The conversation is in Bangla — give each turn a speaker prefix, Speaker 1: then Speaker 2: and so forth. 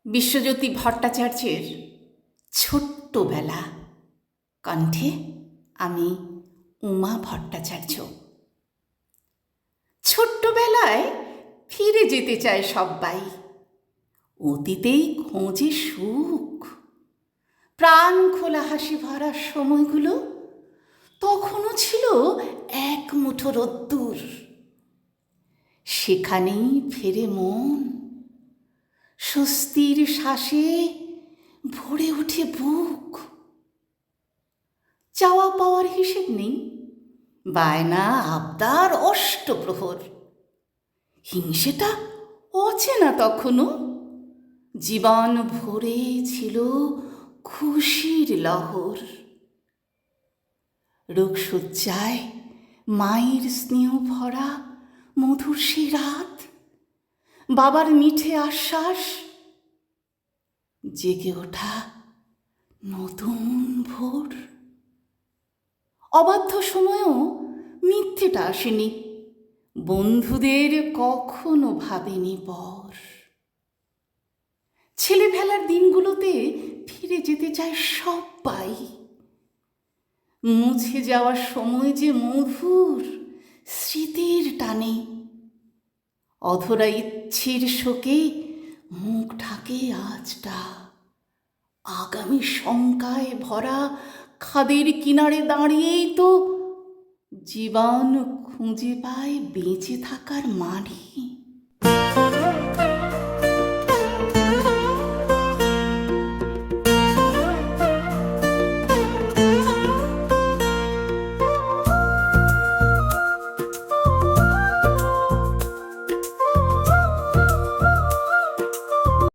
Speaker 1: বিশ্বজ্যোতি ভট্টাচার্যের ছোট্টবেলা, কণ্ঠে আমি উমা ভট্টাচার্য। ছোট্টবেলায় ফিরে যেতে চায় সব্বাই, অতীতেই খোঁজে সুখ। প্রাণ খোলা হাসি ভরা সময়গুলো তখনও ছিল এক মুঠো রোদ্দুর। সেখানেই ফেরে মন, স্বস্তির শ্বাসে ভরে ওঠে বুক। চাওয়া পাওয়ার হিসেব নেই, বায়না আবদার অষ্টপ্রহর। হিংসেটা অচেনা তখনও, জীবন ভরে ছিল খুশির লহর। রোগশয্যায় মায়ের স্নেহ ভরা মধুর সেই রাত, বাবার মিঠে আশ্বাস, জেগে ওঠা নতুন ভোর। অবাধ্য সময়েও মিথ্যেটা আসেনি, বন্ধুদের কখনো ভাবেনি পর। ছেলেবেলার দিনগুলোতে ফিরে যেতে চায় সবাই, মুছে যাওয়ার সময় যে মধুর স্মৃতির টানে। অধরা ইচ্ছের শোকে মুখ ঢাকে আজটা, আগামী শঙ্কায় ভরা খাদের কিনারে দাঁড়িয়েই তো জীবন খুঁজে পায় বেঁচে থাকার মানে।